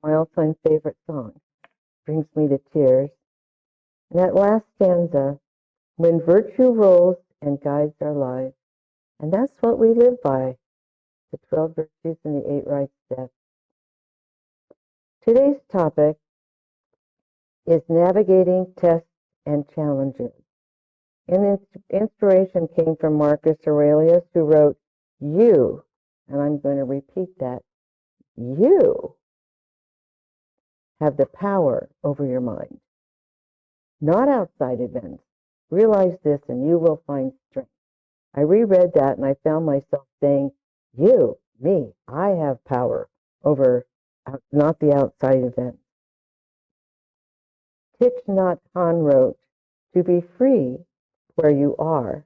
my all-time favorite song. Brings me to tears. And that last stanza, when virtue rolls and guides our lives. And that's what we live by, the 12 virtues and the 8 right steps. Today's topic is navigating tests and challenges. And the inspiration came from Marcus Aurelius, who wrote, "You," and I'm going to repeat that, "you have the power over your mind, not outside events. Realize this and you will find strength." I reread that and I found myself saying, "You, me, I have power over not the outside events." Thich Nhat Hanh wrote, "To be free where you are,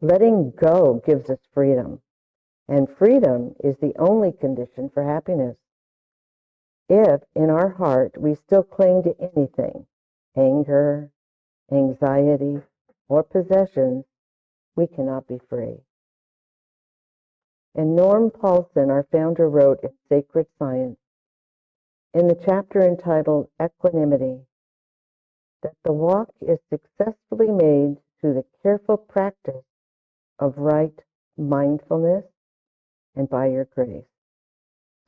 letting go gives us freedom, and freedom is the only condition for happiness. If in our heart we still cling to anything, anger, anxiety, or possessions, we cannot be free." And Norm Paulson, our founder, wrote in Sacred Science, in the chapter entitled Equanimity, that the walk is successfully made through the careful practice of right mindfulness and by your grace.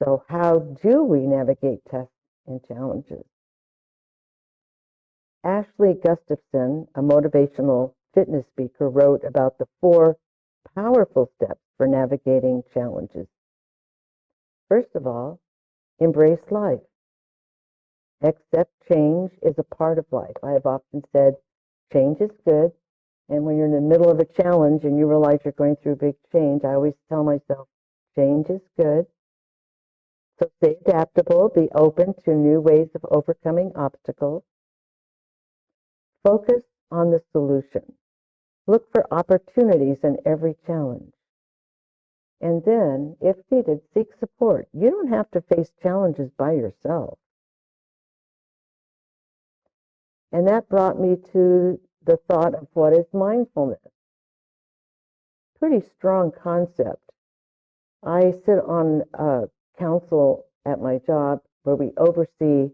So how do we navigate tests and challenges? Ashley Gustafson, a motivational fitness speaker, wrote about the 4 powerful steps for navigating challenges. First of all, embrace life. Accept change is a part of life. I have often said change is good, and when you're in the middle of a challenge and you realize you're going through a big change, I always tell myself change is good. So stay adaptable, be open to new ways of overcoming obstacles. Focus on the solution. Look for opportunities in every challenge. And then, if needed, seek support. You don't have to face challenges by yourself. And that brought me to the thought of what is mindfulness. Pretty strong concept. I sit on a council at my job where we oversee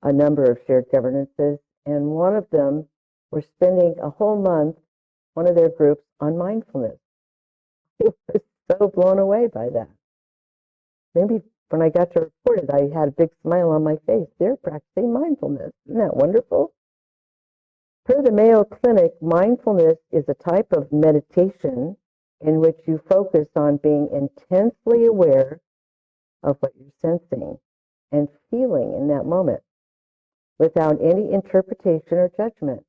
a number of shared governances, and one of them, we're spending a whole month, one of their groups, on mindfulness. I was so blown away by that. Maybe when I got to report it, I had a big smile on my face. They're practicing mindfulness. Isn't that wonderful? Per the Mayo Clinic, mindfulness is a type of meditation in which you focus on being intensely aware of what you're sensing and feeling in that moment without any interpretation or judgment.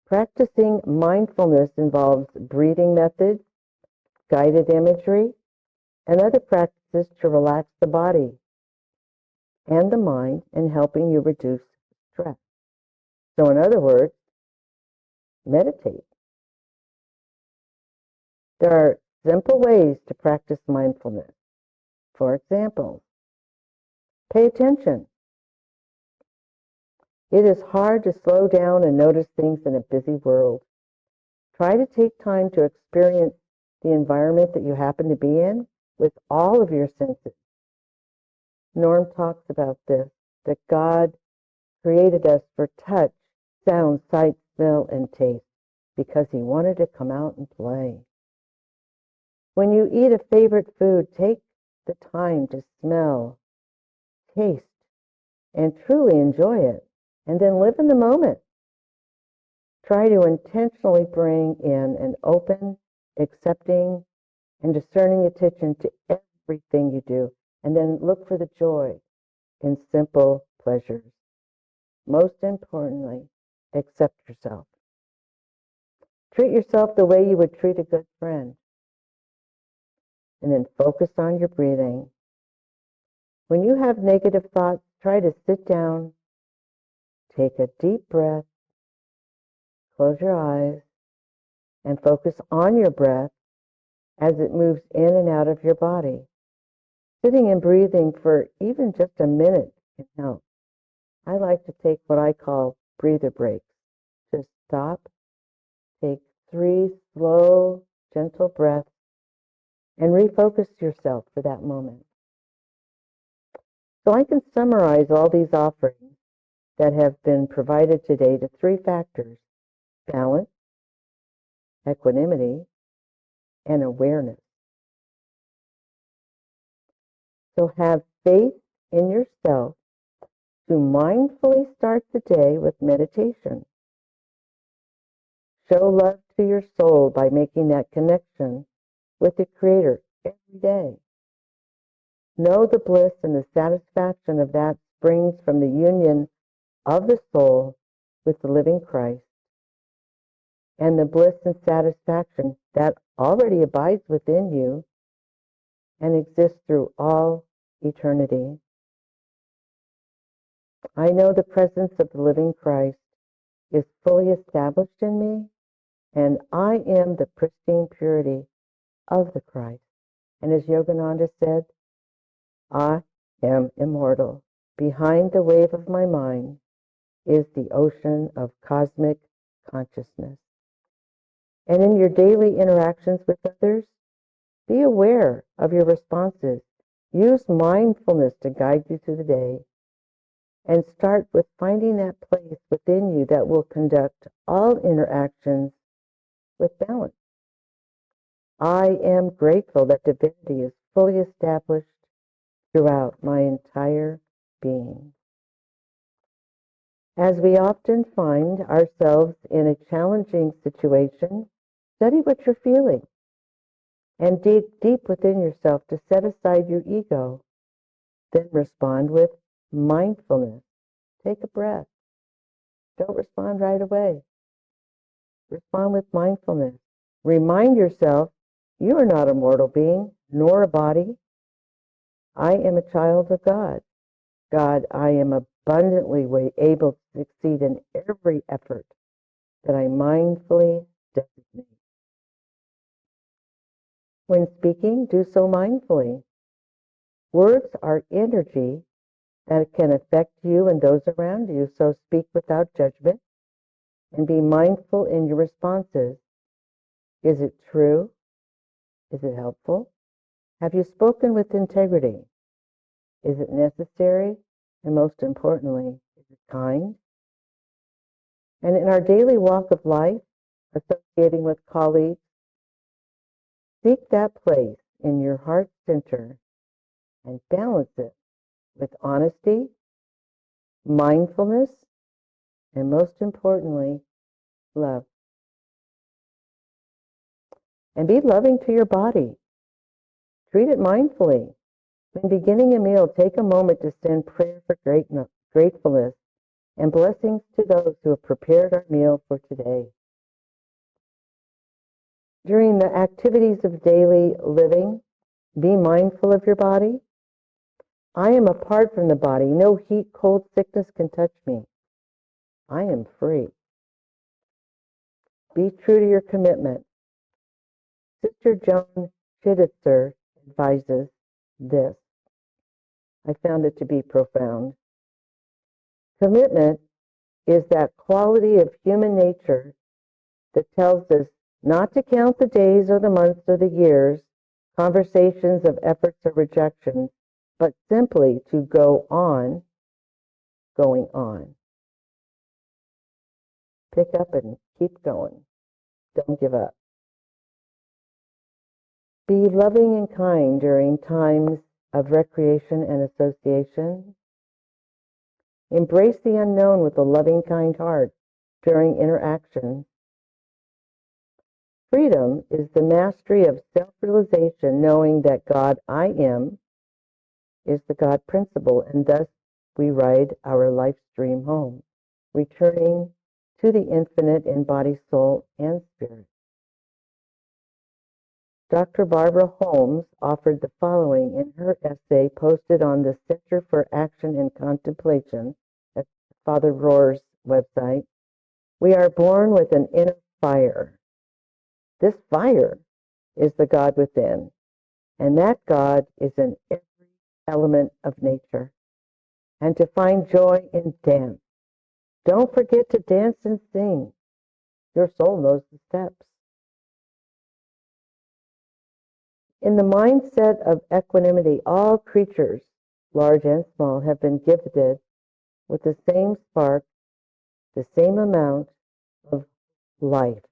Practicing mindfulness involves breathing methods, guided imagery, and other practices to relax the body and the mind and helping you reduce stress. So in other words, meditate. There are simple ways to practice mindfulness. For example, pay attention. It is hard to slow down and notice things in a busy world. Try to take time to experience the environment that you happen to be in with all of your senses. Norm talks about this, that God created us for touch, sound, sight, smell, and taste because he wanted to come out and play. When you eat a favorite food, take the time to smell, taste, and truly enjoy it, and then live in the moment. Try to intentionally bring in an open, accepting, and discerning attention to everything you do, and then look for the joy in simple pleasures. Most importantly, accept yourself. Treat yourself the way you would treat a good friend. And then focus on your breathing. When you have negative thoughts, try to sit down, take a deep breath, close your eyes, and focus on your breath as it moves in and out of your body. Sitting and breathing for even just a minute can help. I like to take what I call breather breaks. Just stop, take 3 slow, gentle breaths, and refocus yourself for that moment. So I can summarize all these offerings that have been provided today to three factors: balance, equanimity, and awareness. So have faith in yourself to mindfully start the day with meditation. Show love to your soul by making that connection with the Creator every day. Know the bliss and the satisfaction of that springs from the union of the soul with the living Christ, and the bliss and satisfaction that already abides within you and exists through all eternity. I know the presence of the living Christ is fully established in me, and I am the pristine purity of the Christ. And as Yogananda said, I am immortal. Behind the wave of my mind is the ocean of cosmic consciousness. And in your daily interactions with others, be aware of your responses. Use mindfulness to guide you through the day. And start with finding that place within you that will conduct all interactions with balance. I am grateful that divinity is fully established throughout my entire being. As we often find ourselves in a challenging situation, study what you're feeling and dig deep within yourself to set aside your ego. Then respond with mindfulness. Take a breath. Don't respond right away. Respond with mindfulness. Remind yourself you are not a mortal being, nor a body. I am a child of God. God, I am abundantly able to succeed in every effort that I mindfully designate. When speaking, do so mindfully. Words are energy that can affect you and those around you, so speak without judgment and be mindful in your responses. Is it true? Is it helpful? Have you spoken with integrity? Is it necessary? And most importantly, is it kind? And in our daily walk of life, associating with colleagues, seek that place in your heart center and balance it with honesty, mindfulness, and most importantly, love. And be loving to your body. Treat it mindfully. When beginning a meal, take a moment to send prayer for gratefulness and blessings to those who have prepared our meal for today. During the activities of daily living, be mindful of your body. I am apart from the body. No heat, cold, sickness can touch me. I am free. Be true to your commitment. Sister Joan Chittister advises this. I found it to be profound. Commitment is that quality of human nature that tells us not to count the days or the months or the years, conversations of efforts or rejections, but simply to go on, going on. Pick up and keep going. Don't give up. Be loving and kind during times of recreation and association. Embrace the unknown with a loving, kind heart during interactions. Freedom is the mastery of self-realization, knowing that God I am is the God principle, and thus we ride our life stream home, returning to the infinite in body, soul, and spirit. Dr. Barbara Holmes offered the following in her essay posted on the Center for Action and Contemplation at Father Rohr's website. We are born with an inner fire. This fire is the God within, and that God is in every element of nature. And to find joy in dance. Don't forget to dance and sing. Your soul knows the steps. In the mindset of equanimity, all creatures large and small, have been gifted with the same spark, the same amount of life.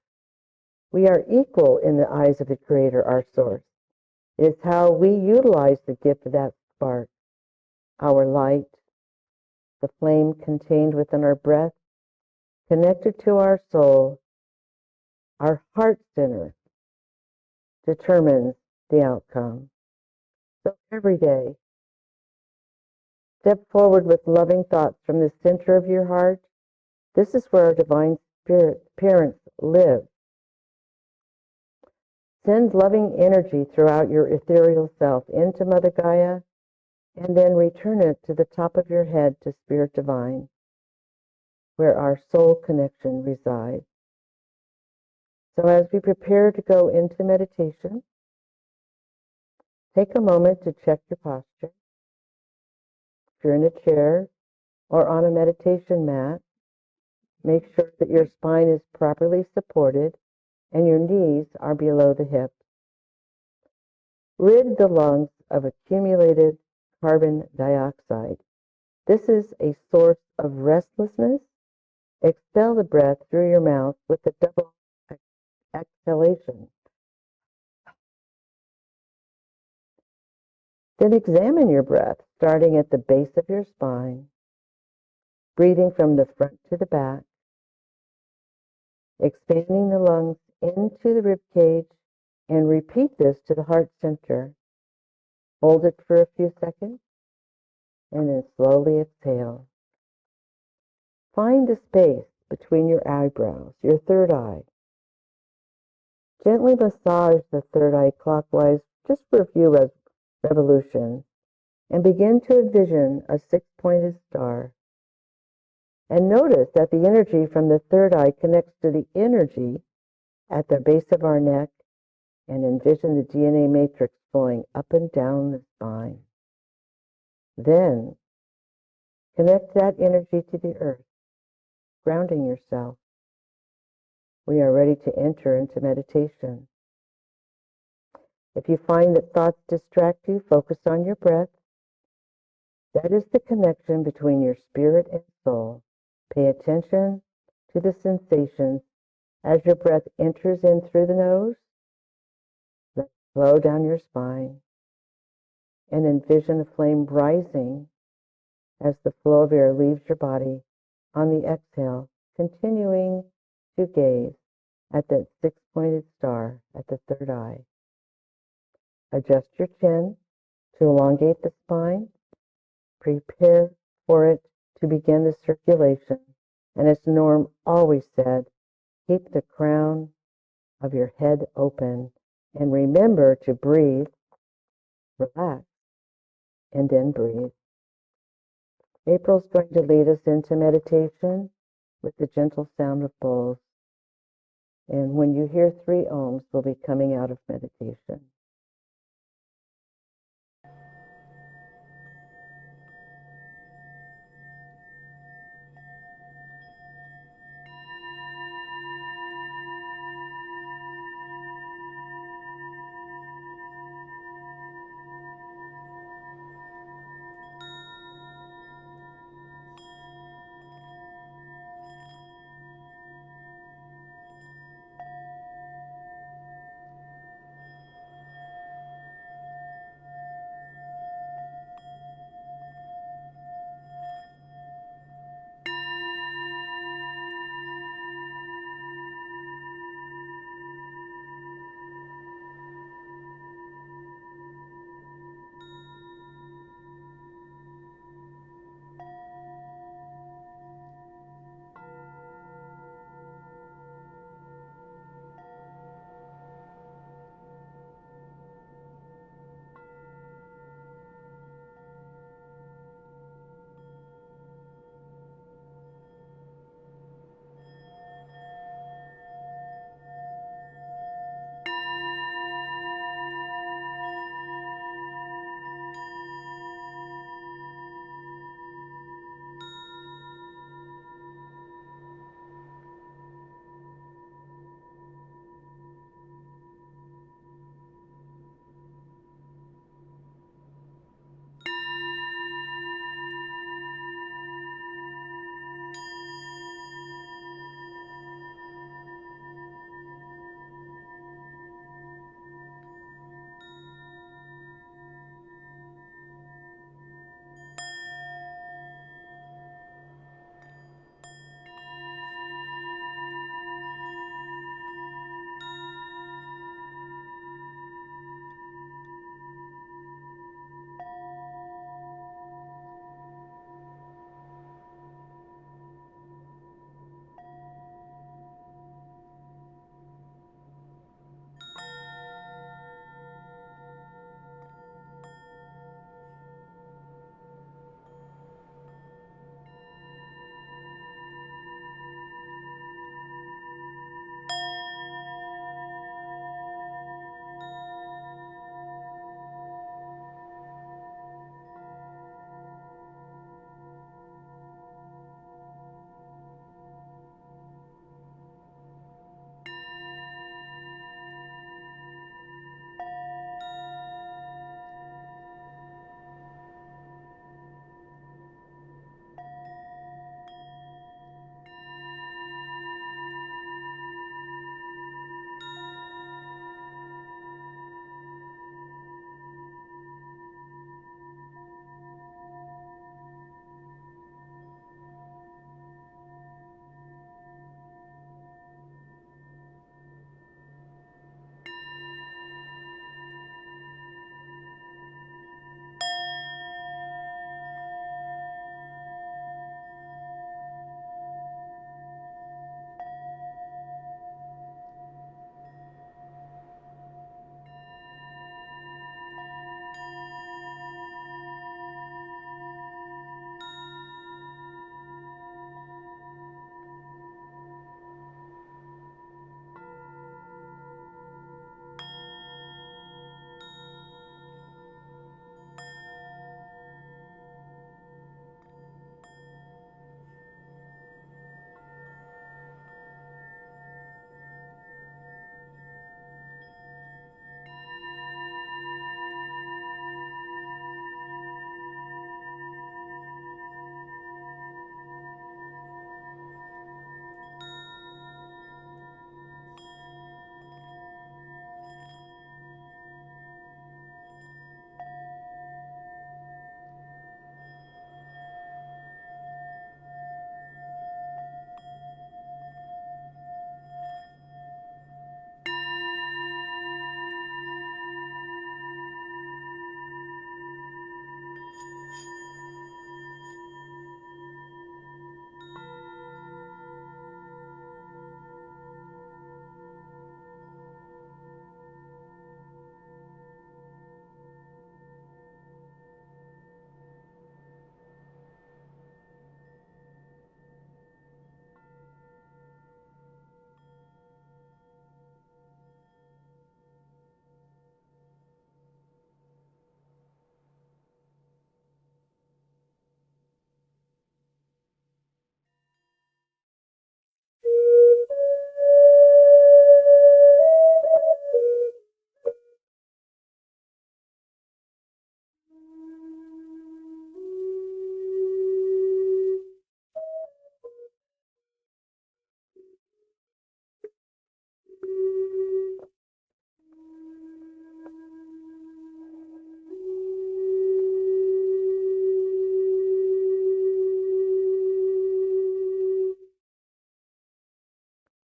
We are equal in the eyes of the Creator, our source. It is how we utilize the gift of that spark, our light, the flame contained within our breath, connected to our soul, our heart center, determines the outcome. So every day, step forward with loving thoughts from the center of your heart. This is where our divine spirit parents live. Send loving energy throughout your ethereal self into Mother Gaia, and then return it to the top of your head to Spirit Divine, where our soul connection resides. So as we prepare to go into meditation, take a moment to check your posture. If you're in a chair or on a meditation mat, make sure that your spine is properly supported and your knees are below the hips. Rid the lungs of accumulated carbon dioxide. This is a source of restlessness. Expel the breath through your mouth with a double exhalation. Then examine your breath, starting at the base of your spine, breathing from the front to the back, expanding the lungs into the rib cage, and repeat this to the heart center. Hold it for a few seconds, and then slowly exhale. Find the space between your eyebrows, your third eye. Gently massage the third eye clockwise just for a few revolutions, and begin to envision a six-pointed star. And notice that the energy from the third eye connects to the energy at the base of our neck, and envision the DNA matrix flowing up and down the spine. Then, connect that energy to the earth, grounding yourself. We are ready to enter into meditation. If you find that thoughts distract you, focus on your breath. That is the connection between your spirit and soul. Pay attention to the sensations as your breath enters in through the nose. Let it flow down your spine, and envision a flame rising as the flow of air leaves your body. On the exhale, continuing to gaze at that six-pointed star at the third eye. Adjust your chin to elongate the spine. Prepare for it to begin the circulation. And as Norm always said, keep the crown of your head open and remember to breathe, relax, and then breathe. April's going to lead us into meditation with the gentle sound of bowls. And when you hear 3 ohms, we'll be coming out of meditation.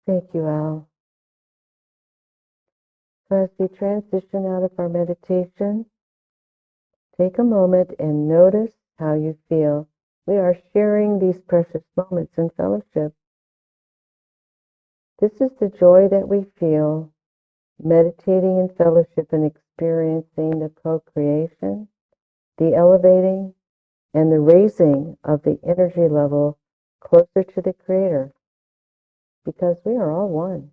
Thank you, Al. So as we transition out of our meditation, take a moment and notice how you feel. We are sharing these precious moments in fellowship. This is the joy that we feel meditating in fellowship and experiencing the co-creation, the elevating, and the raising of the energy level closer to the Creator, because we are all one.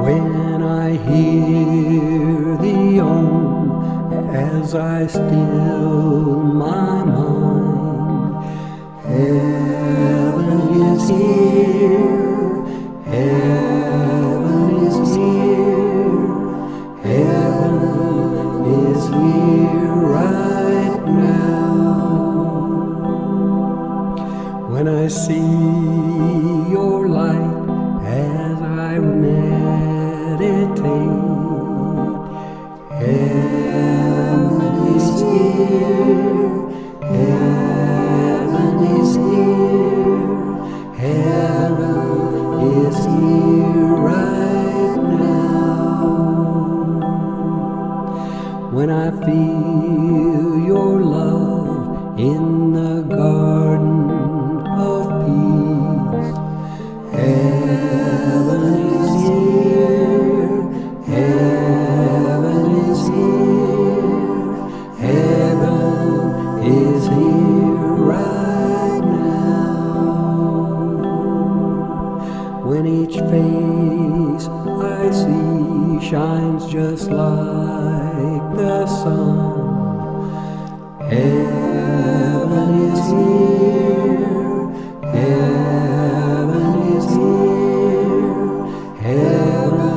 When I hear the Om as I still my mind, heaven is here, heaven is here, heaven is here right now. When I see your light as I meditate, heaven is here, heaven is here, heaven is here right now. When I feel your love in the garden of peace, heaven is here, heaven is here, heaven is here right now. When each face I see shines just like the sun, heaven is here, heaven is here, heaven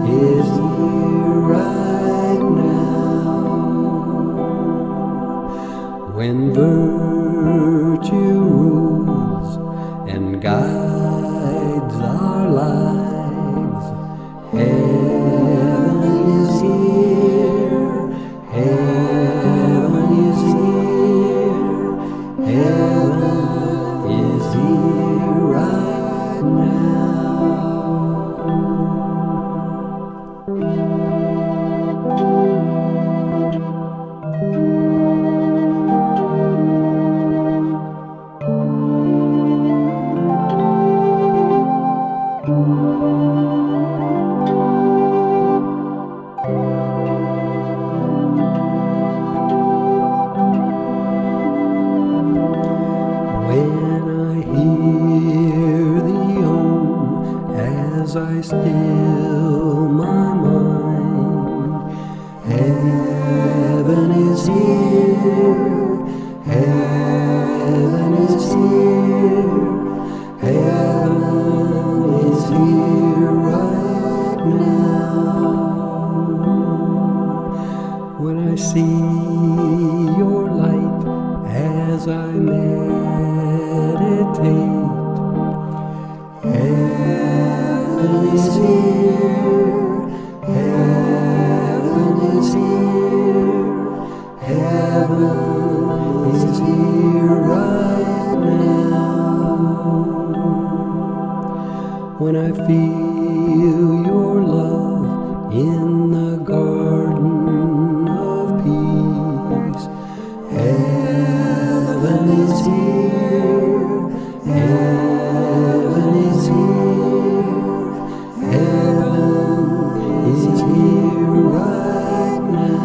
is here right now. When virtue rules and guides our lives, heaven is here, heaven is here, heaven is here right now. When I hear the Om as I still my mind, heaven is here, heaven is here, heaven is here right now. When I see your light as I meditate, heaven is here, heaven is here, heaven is here right now. When I feel your love in the garden of peace, heaven is here, heaven is here, heaven is here right now.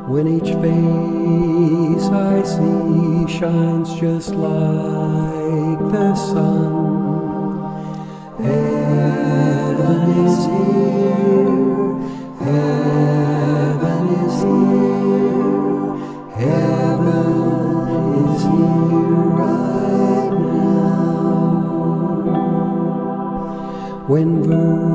When each face I see shines just like the sun, heaven is here, heaven is when